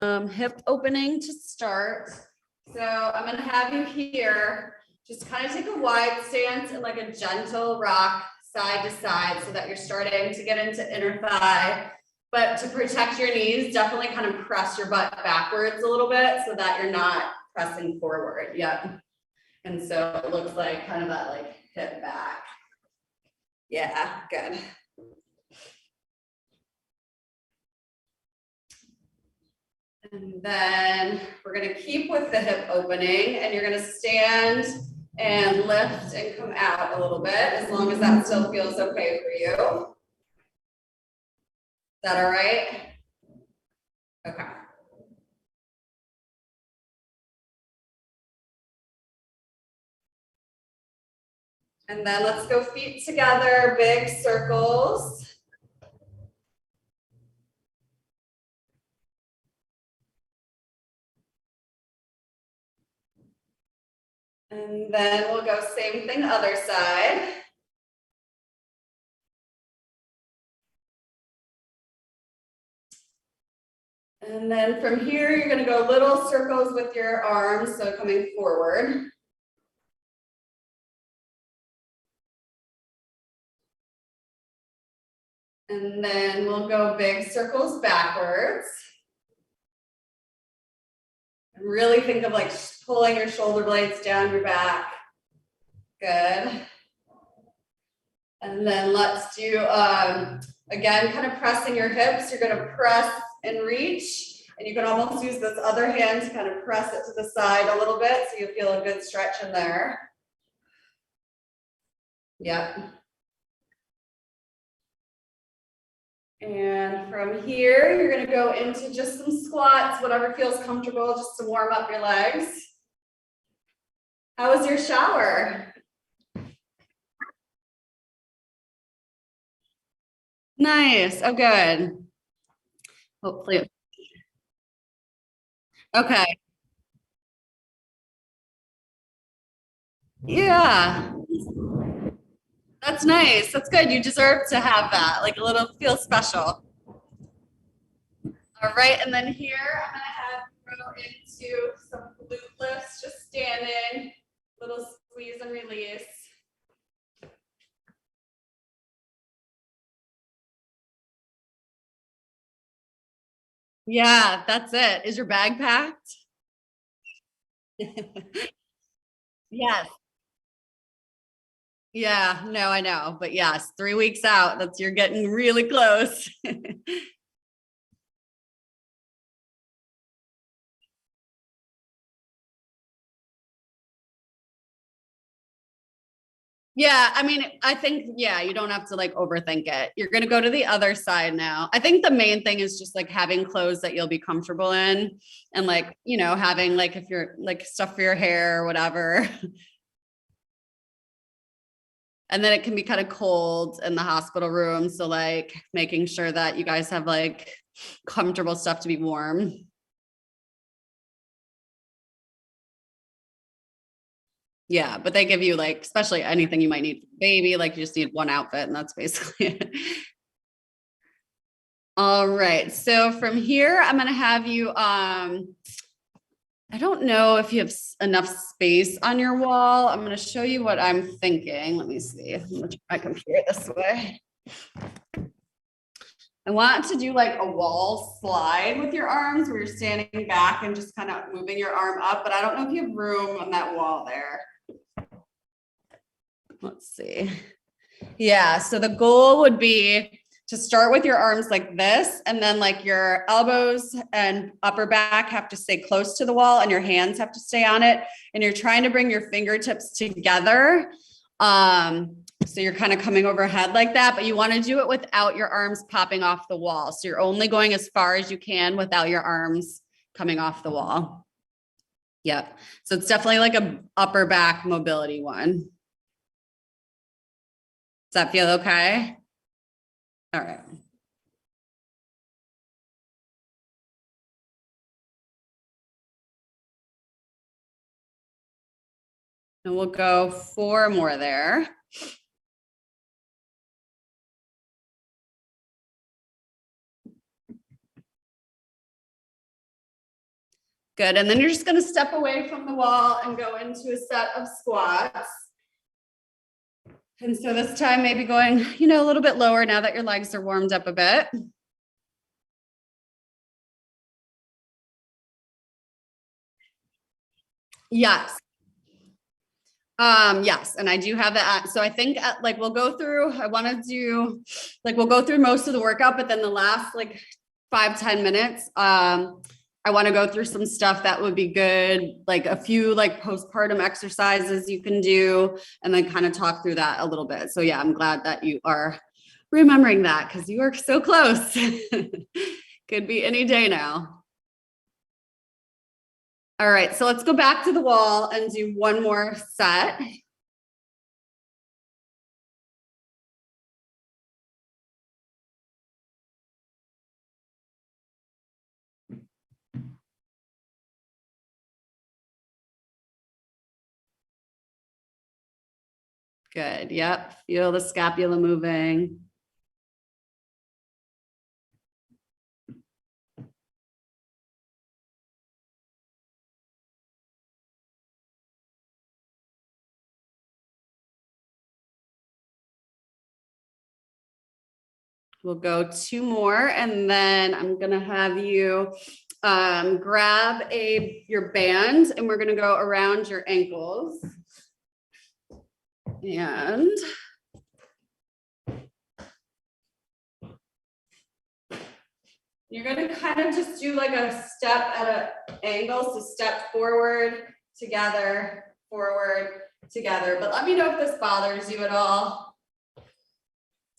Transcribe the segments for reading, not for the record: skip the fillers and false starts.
Hip opening to start. So I'm gonna have you here, just kind of take a wide stance and like a gentle rock side to side so that you're starting to get into inner thigh. But to protect your knees, definitely kind of press your butt backwards a little bit so that you're not pressing forward. Yep. And so it looks like kind of that like hip back. Yeah, good. And then we're going to keep with the hip opening, and you're going to stand and lift and come out a little bit, as long as that still feels okay for you. Is that all right? Okay. And then let's go feet together, big circles. And then we'll go same thing, other side. And then from here, you're going to go little circles with your arms, so coming forward. And then we'll go big circles backwards. And really think of like pulling your shoulder blades down your back. Good. And then let's do, again, kind of pressing your hips. You're going to press and reach. And you can almost use this other hand to kind of press it to the side a little bit so you feel a good stretch in there. Yep. And from here, you're going to go into just some squats, whatever feels comfortable, just to warm up your legs. How was your shower? Nice. Oh, good. Hopefully. Okay. Yeah. That's nice. That's good. You deserve to have that, like a little feel special. All right. And then here, I'm going to have you go into some glute lifts, just standing, little squeeze and release. Yeah, that's it. Is your bag packed? Yes. Yeah, no, I know. But yes, 3 weeks out, that's you're getting really close. Yeah, I mean, I think, yeah, you don't have to like overthink it. You're going to go to the other side now. I think the main thing is just like having clothes that you'll be comfortable in and like, having like if you're like stuff for your hair or whatever. And then it can be kind of cold in the hospital room. So like making sure that you guys have like comfortable stuff to be warm. Yeah, but they give you like, especially anything you might need for baby, like you just need one outfit and that's basically it. All right. So from here, I'm going to have you, I don't know if you have enough space on your wall. I'm going to show you what I'm thinking. Let me see. I'm going to turn my computer this way. I want to do like a wall slide with your arms where you're standing back and just kind of moving your arm up, but I don't know if you have room on that wall there. Let's see. Yeah, so the goal would be to start with your arms like this, and then like your elbows and upper back have to stay close to the wall and your hands have to stay on it. And you're trying to bring your fingertips together. So you're kind of coming overhead like that, but you want to do it without your arms popping off the wall. So you're only going as far as you can without your arms coming off the wall. Yep. So it's definitely like a upper back mobility one. Does that feel okay? All right. And we'll go 4 more there. Good. And then you're just going to step away from the wall and go into a set of squats. And so this time maybe going, a little bit lower now that your legs are warmed up a bit. Yes. Yes. And I do have that. So I think we'll go through most of the workout, but then the last 5-10 minutes, I want to go through some stuff that would be good, like a few postpartum exercises you can do, and then kind of talk through that a little bit. So yeah, I'm glad that you are remembering that because you are so close. Could be any day now. All right, so let's go back to the wall and do one more set. Good. Yep. Feel the scapula moving. We'll go 2 more, and then I'm going to have you grab your band, and we're going to go around your ankles. And you're going to kind of just do like a step at an angle. So step forward, together, forward, together. But let me know if this bothers you at all.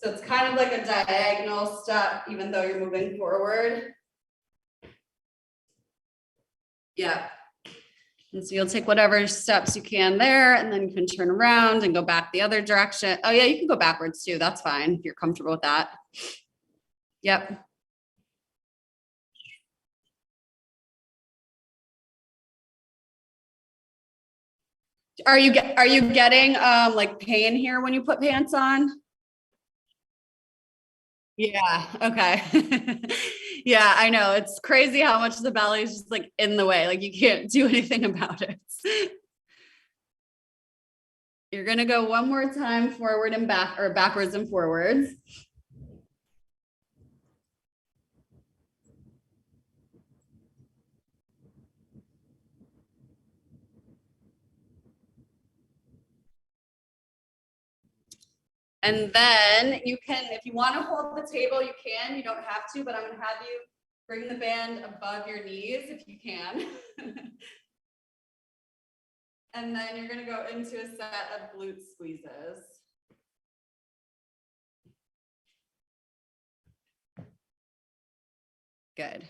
So it's kind of like a diagonal step, even though you're moving forward. Yeah. And so you'll take whatever steps you can there, and then you can turn around and go back the other direction. Oh yeah, you can go backwards too. That's fine if you're comfortable with that. Yep. Are you getting pain here when you put pants on? Yeah. Okay. Yeah, I know. It's crazy how much the belly is just in the way. You can't do anything about it. You're going to go one more time forward and back, or backwards and forwards. And then you can, if you want to hold the table, you can. You don't have to, but I'm going to have you bring the band above your knees if you can. And then you're going to go into a set of glute squeezes. Good.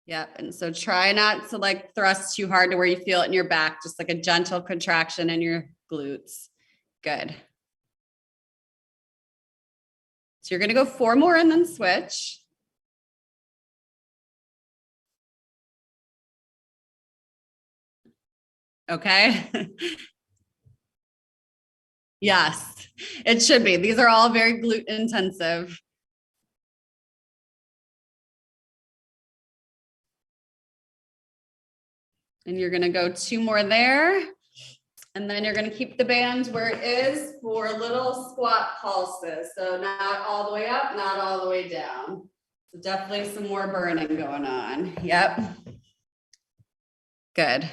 Yep. And so try not to thrust too hard to where you feel it in your back, just a gentle contraction in your glutes. Good. So you're going to go 4 more and then switch. Okay. Yes, it should be. These are all very glute intensive. And you're going to go 2 more there. And then you're going to keep the band where it is for little squat pulses. So not all the way up, not all the way down. So definitely some more burning going on. Yep. Good.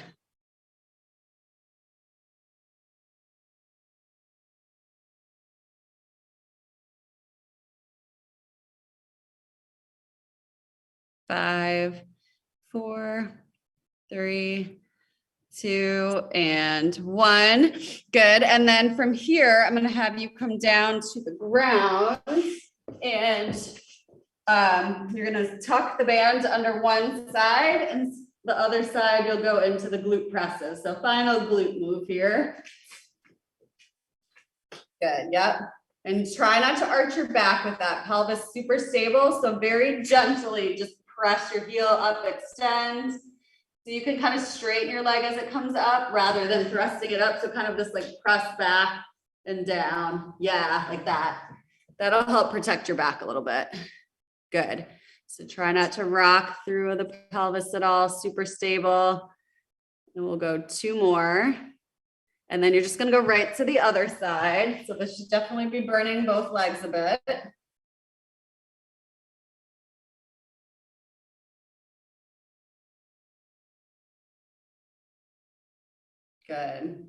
Five, 4, 3, 2, and 1. Good. And then from here, I'm going to have you come down to the ground, and you're going to tuck the band under one side, and the other side you'll go into the glute presses. So final glute move here. Good. Yep. And try not to arch your back with that. Pelvis super stable. So very gently just press your heel up, extend. So you can kind of straighten your leg as it comes up rather than thrusting it up. So kind of just press back and down. Yeah, like that. That'll help protect your back a little bit. Good. So try not to rock through the pelvis at all, super stable. And we'll go 2 more. And then you're just gonna go right to the other side. So this should definitely be burning both legs a bit. Good.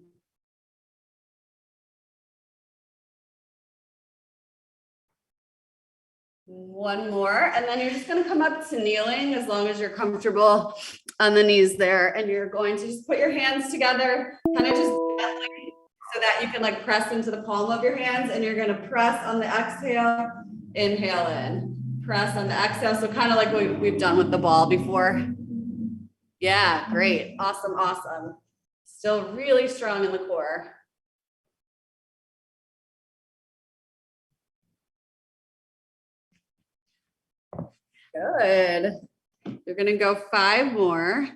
One more, and then you're just gonna come up to kneeling as long as you're comfortable on the knees there. And you're going to just put your hands together, kind of just gently, so that you can like press into the palm of your hands, and you're gonna press on the exhale, inhale in, press on the exhale. So kind of like we've done with the ball before. Yeah, great, awesome, awesome. Still really strong in the core. Good. You're gonna go 5 more.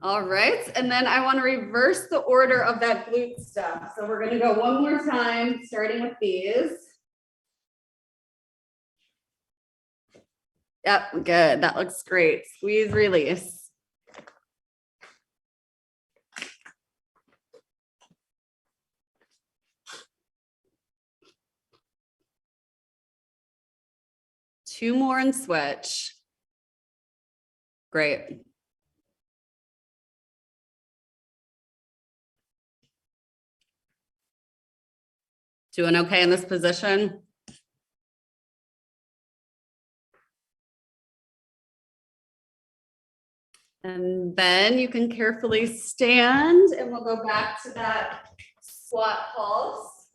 All right, and then I want to reverse the order of that glute stuff. So we're going to go one more time, starting with these. Yep, good. That looks great. Squeeze, release. Two more and switch. Great. Doing okay in this position? And then you can carefully stand, and we'll go back to that squat pulse.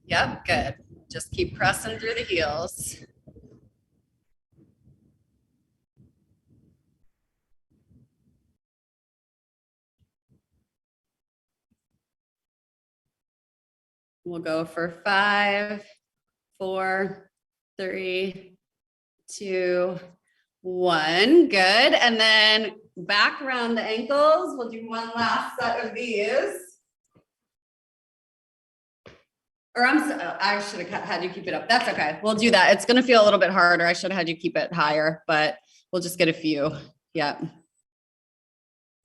Yep, good. Just keep pressing through the heels. We'll go for 5, 4, 3, 2, 1. Good. And then back around the ankles. We'll do one last set of these. Or I should have had you keep it up. That's okay. We'll do that. It's going to feel a little bit harder. I should have had you keep it higher, but we'll just get a few. Yep. Does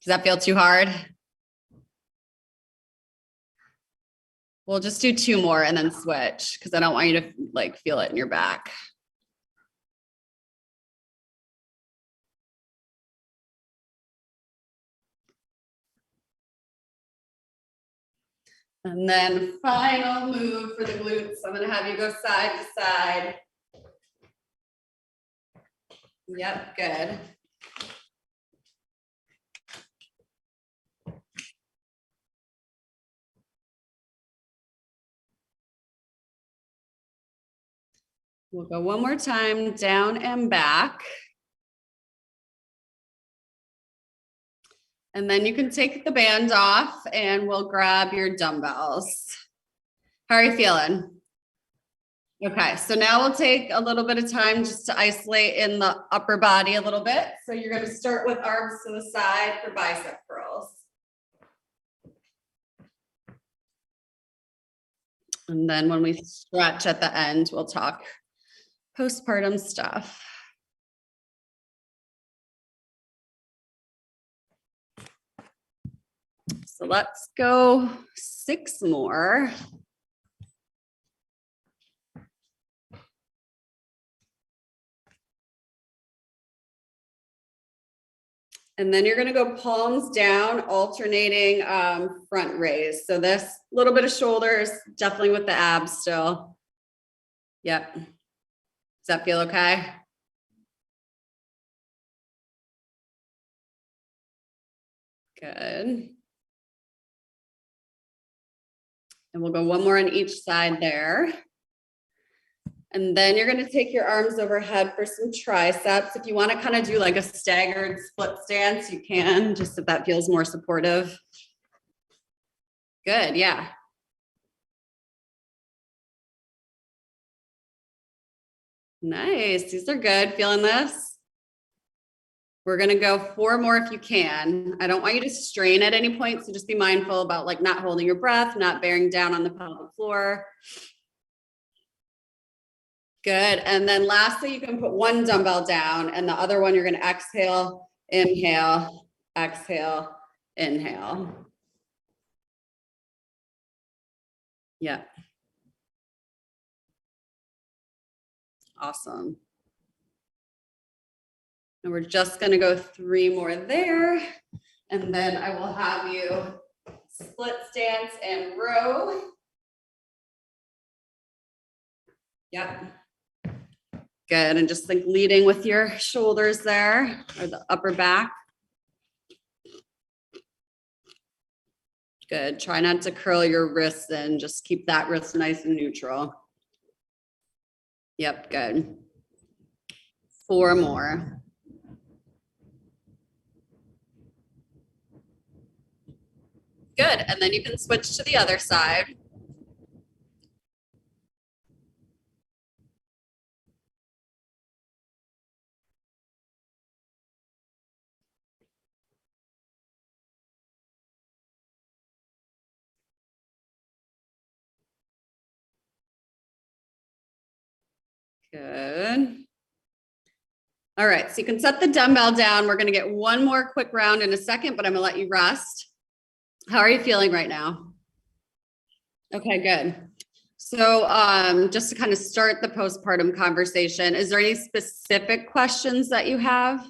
that feel too hard? We'll just do 2 more and then switch, because I don't want you to like feel it in your back. And then final move for the glutes. I'm going to have you go side to side. Yep, good. We'll go one more time, down and back. And then you can take the band off and we'll grab your dumbbells. How are you feeling? Okay, so now we'll take a little bit of time just to isolate in the upper body a little bit. So you're going to start with arms to the side for bicep curls. And then when we stretch at the end, we'll talk postpartum stuff. So let's go 6 more. And then you're going to go palms down, alternating front raise. So this little bit of shoulders, definitely with the abs still. Yep. Does that feel okay? Good. And we'll go one more on each side there. And then you're going to take your arms overhead for some triceps. If you want to kind of do like a staggered split stance, you can, just if that feels more supportive. Good, yeah. Nice, these are good. Feeling this? We're gonna go 4 more if you can. I don't want you to strain at any point, so just be mindful about like not holding your breath, not bearing down on the pelvic floor. Good. And then lastly, you can put one dumbbell down and the other one you're gonna exhale, inhale, exhale, inhale. Yeah. Awesome. And we're just gonna go 3 more there. And then I will have you split stance and row. Yep. Good. And just like leading with your shoulders there or the upper back. Good. Try not to curl your wrists in. Just keep that wrist nice and neutral. Yep. Good. 4 more. Good. And then you can switch to the other side. Good. All right, so you can set the dumbbell down. We're gonna get one more quick round in a second, but I'm gonna let you rest. How are you feeling right now? Okay, good. So just to kind of start the postpartum conversation, is there any specific questions that you have?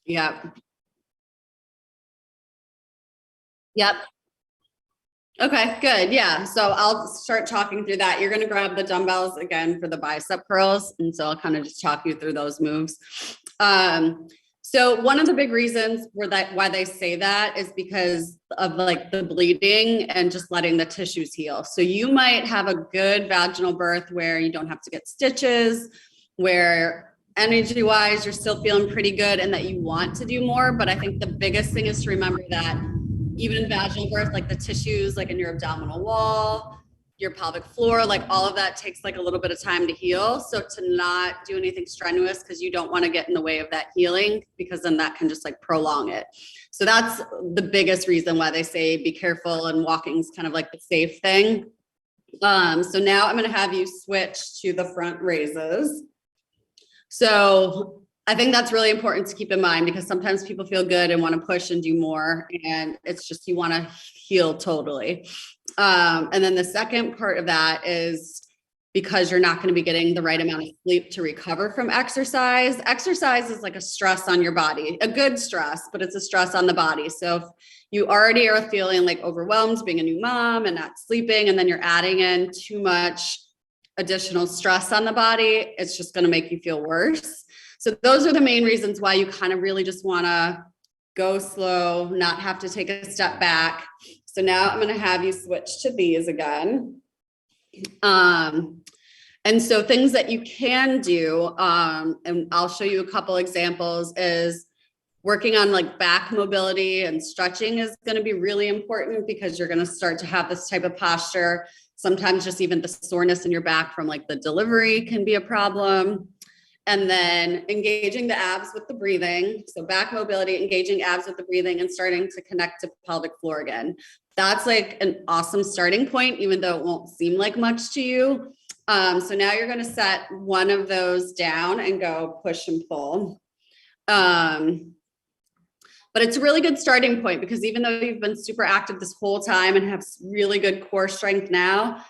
Yep. Yep. Okay, good. Yeah. So I'll start talking through that. You're going to grab the dumbbells again for the bicep curls. And so I'll kind of just talk you through those moves. So one of the big reasons why they say that is because of like the bleeding and just letting the tissues heal. So you might have a good vaginal birth where you don't have to get stitches, where energy wise, you're still feeling pretty good and that you want to do more. But I think the biggest thing is to remember that even vaginal birth, like the tissues, like in your abdominal wall, your pelvic floor, like all of that takes like a little bit of time to heal. So to not do anything strenuous because you don't want to get in the way of that healing, because then that can just like prolong it. So that's the biggest reason why they say be careful, and walking's kind of like the safe thing. So now I'm going to have you switch to the front raises. So I think that's really important to keep in mind, because sometimes people feel good and want to push and do more, and it's just you want to heal totally. And then the second part of that is because you're not going to be getting the right amount of sleep to recover from exercise. Exercise is like a stress on your body, a good stress, but it's a stress on the body. So if you already are feeling like overwhelmed being a new mom and not sleeping, and then you're adding in too much additional stress on the body, it's just going to make you feel worse. So those are the main reasons why you kind of really just want to go slow, not have to take a step back. So now I'm going to have you switch to these again. And so things that you can do, and I'll show you a couple examples, is working on like back mobility and stretching is going to be really important, because you're going to start to have this type of posture. Sometimes just even the soreness in your back from like the delivery can be a problem. And then engaging the abs with the breathing. So back mobility, engaging abs with the breathing, and starting to connect to pelvic floor again. That's like an awesome starting point, even though it won't seem like much to you. So now you're going to set one of those down and go push and pull. But it's a really good starting point, because even though you've been super active this whole time and have really good core strength now,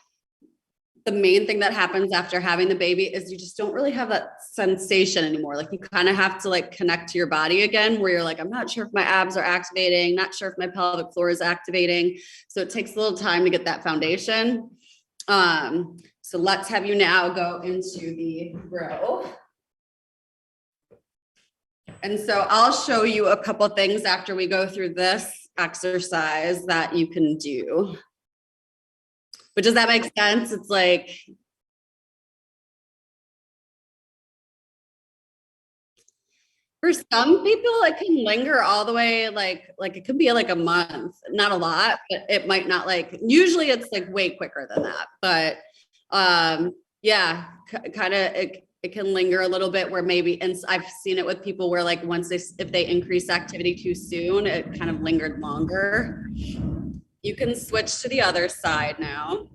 the main thing that happens after having the baby is you just don't really have that sensation anymore. Like you kind of have to like connect to your body again, where you're like, I'm not sure if my abs are activating, not sure if my pelvic floor is activating. So it takes a little time to get that foundation. So let's have you now go into the row. And so I'll show you a couple things after we go through this exercise that you can do. But does that make sense? It's like, For some people, it can linger all the way, like it could be like a month, not a lot, but it might not like, usually it's like way quicker than that. But yeah, kind of it can linger a little bit where maybe, and I've seen it with people where like once if they increase activity too soon, it kind of lingered longer. You can switch to the other side now.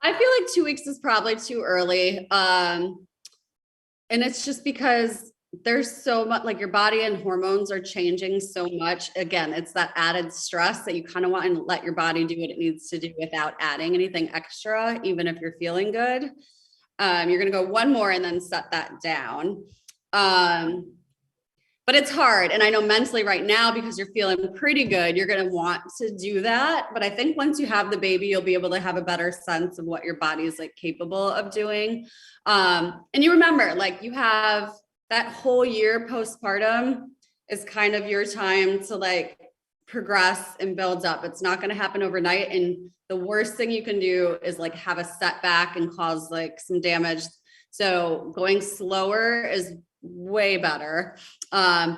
I feel like 2 weeks is probably too early. And it's just because there's so much, like your body and hormones are changing so much. Again, it's that added stress that you kind of want to let your body do what it needs to do without adding anything extra, even if you're feeling good. You're going to go one more and then set that down. But it's hard. And I know mentally right now, because you're feeling pretty good, you're going to want to do that. But I think once you have the baby, you'll be able to have a better sense of what your body is like capable of doing. And you remember, like you have that whole year postpartum is kind of your time to like progress and build up. It's not going to happen overnight. And the worst thing you can do is like have a setback and cause like some damage. So going slower is way better,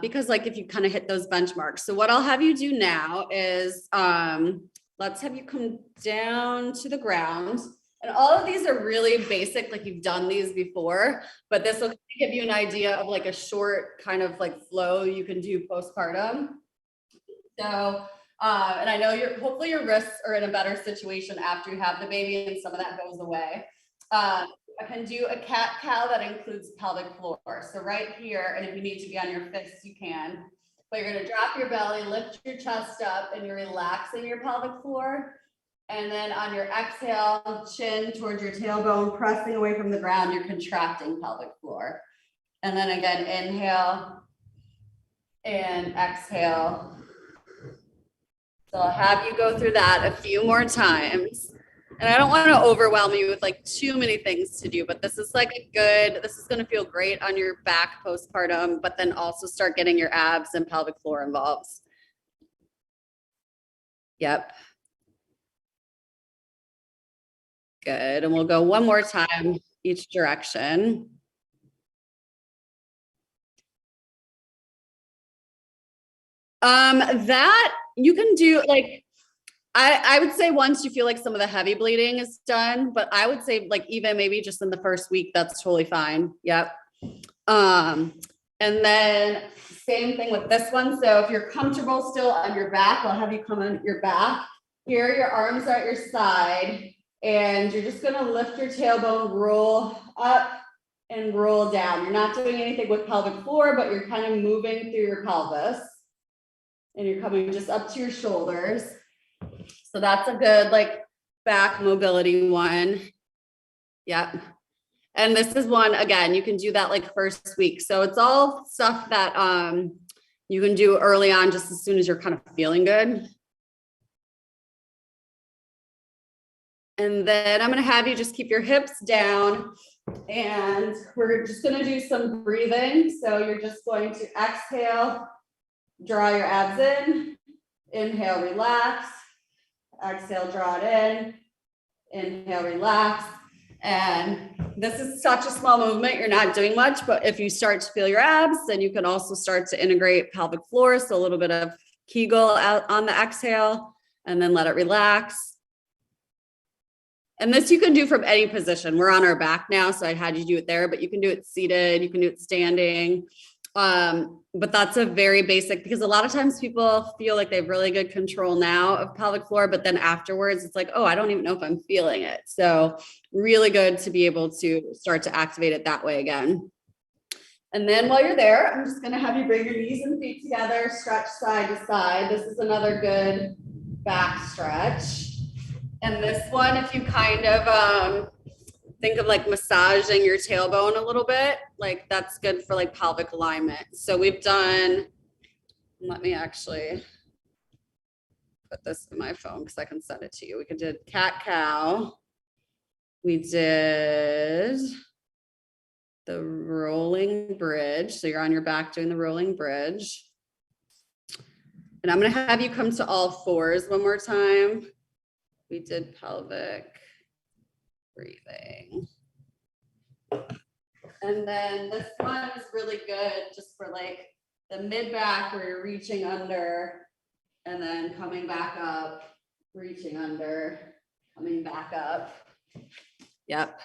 because like if you kind of hit those benchmarks. So what I'll have you do now is let's have you come down to the ground. And all of these are really basic, like you've done these before, but this will give you an idea of like a short kind of like flow you can do postpartum. So and I know hopefully your wrists are in a better situation after you have the baby and some of that goes away. I can do a cat cow that includes pelvic floor. So right here, and if you need to be on your fists, you can. But you're going to drop your belly, lift your chest up, and you're relaxing your pelvic floor. And then on your exhale, chin towards your tailbone, pressing away from the ground, you're contracting pelvic floor. And then again, inhale and exhale. So I'll have you go through that a few more times. And I don't want to overwhelm you with like too many things to do, but this is like this is going to feel great on your back postpartum, but then also start getting your abs and pelvic floor involved. Yep. Good. And we'll go one more time each direction. That you can do like, I would say once you feel like some of the heavy bleeding is done, but I would say like even maybe just in the first week, that's totally fine. Yep. And then same thing with this one. So if you're comfortable still on your back, I'll have you come on your back. Here, your arms are at your side, and you're just gonna lift your tailbone, roll up and roll down. You're not doing anything with pelvic floor, but you're kind of moving through your pelvis. And you're coming just up to your shoulders. So that's a good like back mobility one. Yep. And this is one, again, you can do that like first week. So it's all stuff that you can do early on, just as soon as you're kind of feeling good. And then I'm going to have you just keep your hips down, and we're just going to do some breathing. So you're just going to exhale, draw your abs in, inhale, relax, exhale, draw it in, inhale, relax. And this is such a small movement. You're not doing much, but if you start to feel your abs, then you can also start to integrate pelvic floor. So a little bit of Kegel out on the exhale, and then let it relax. And this you can do from any position. We're on our back now, so I had you do it there, but you can do it seated, you can do it standing. But that's a very basic, because a lot of times people feel like they have really good control now of pelvic floor, but then afterwards it's like, oh, I don't even know if I'm feeling it. So really good to be able to start to activate it that way again. And then while you're there, I'm just going to have you bring your knees and feet together, stretch side to side. This is another good back stretch. And this one, if you kind of think of like massaging your tailbone a little bit, like that's good for like pelvic alignment. So we've done, let me actually put this in my phone because I can send it to you. We did cat cow. We did the rolling bridge. So you're on your back doing the rolling bridge. And I'm gonna have you come to all fours one more time. We did pelvic breathing. And then this one is really good just for like the mid back where you're reaching under and then coming back up, reaching under, coming back up. Yep.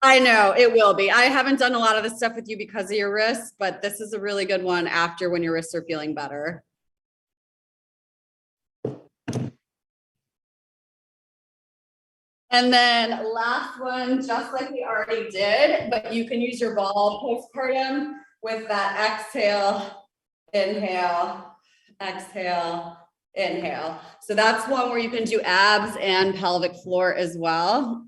I know it will be. I haven't done a lot of this stuff with you because of your wrists, but this is a really good one after when your wrists are feeling better. And then last one, just like we already did, but you can use your ball postpartum with that exhale, inhale, exhale, inhale. So that's one where you can do abs and pelvic floor as well.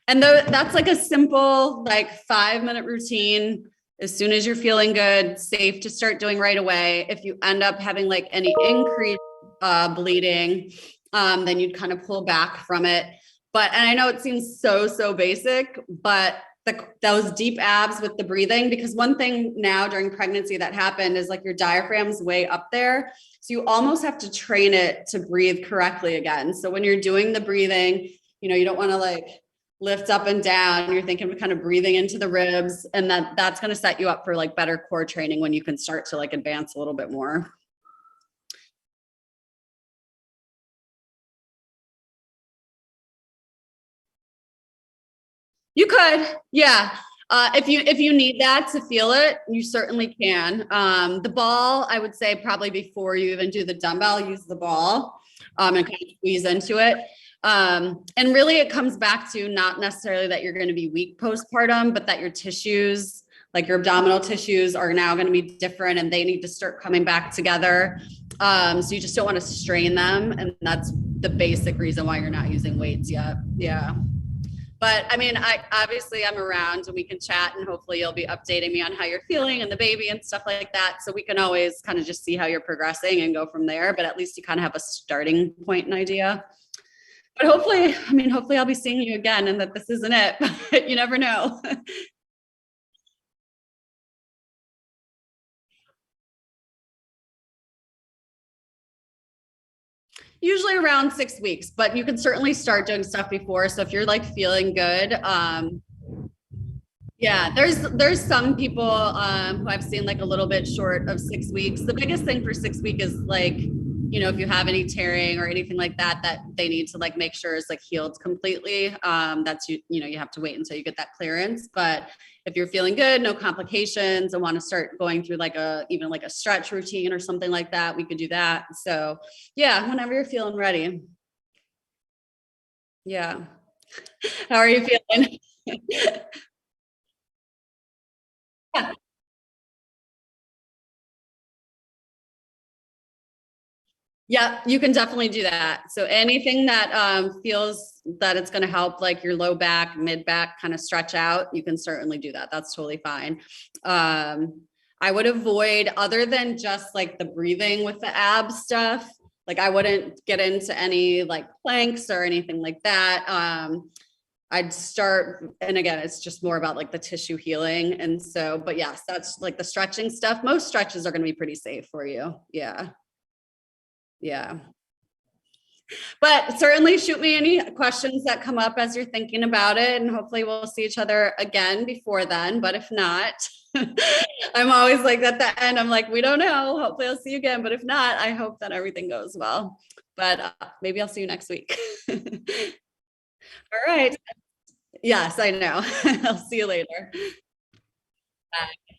And that's like a simple, like 5-minute routine. As soon as you're feeling good, safe to start doing right away. If you end up having like any increased bleeding, then you'd kind of pull back from it. And I know it seems so basic, but those deep abs with the breathing, because one thing now during pregnancy that happened is like your diaphragm's way up there. So you almost have to train it to breathe correctly again. So when you're doing the breathing, you don't want to like lift up and down. You're thinking of kind of breathing into the ribs, and that's going to set you up for like better core training when you can start to like advance a little bit more. You could, yeah. If you need that to feel it, you certainly can. The ball, I would say probably before you even do the dumbbell, use the ball and kind of squeeze into it. And really it comes back to not necessarily that you're going to be weak postpartum, but that your tissues, like your abdominal tissues, are now going to be different and they need to start coming back together. So you just don't want to strain them. And that's the basic reason why you're not using weights yet. Yeah. But I mean, I'm around and we can chat, and hopefully you'll be updating me on how you're feeling and the baby and stuff like that. So we can always kind of just see how you're progressing and go from there. But at least you kind of have a starting point and idea. But hopefully I'll be seeing you again and that this isn't it, but you never know. Usually around 6 weeks, but you can certainly start doing stuff before. So if you're like feeling good, yeah, there's some people who I've seen like a little bit short of 6 weeks. The biggest thing for 6 week is like, if you have any tearing or anything like that, that they need to like make sure is like healed completely. That's you have to wait until you get that clearance. But if you're feeling good, no complications, and want to start going through even like a stretch routine or something like that, we could do that. So yeah, whenever you're feeling ready. Yeah. How are you feeling? Yeah. Yeah, you can definitely do that. So anything that feels that it's going to help, like your low back, mid back, kind of stretch out, you can certainly do that. That's totally fine. I would avoid, other than just like the breathing with the ab stuff, like I wouldn't get into any like planks or anything like that. I'd start, and again, it's just more about like the tissue healing. And so, but yes, that's like the stretching stuff. Most stretches are going to be pretty safe for you. Yeah. Yeah. But certainly shoot me any questions that come up as you're thinking about it. And hopefully we'll see each other again before then. But if not, I'm always like at the end, I'm like, we don't know. Hopefully I'll see you again. But if not, I hope that everything goes well. But maybe I'll see you next week. All right. Yes, I know. I'll see you later. Bye.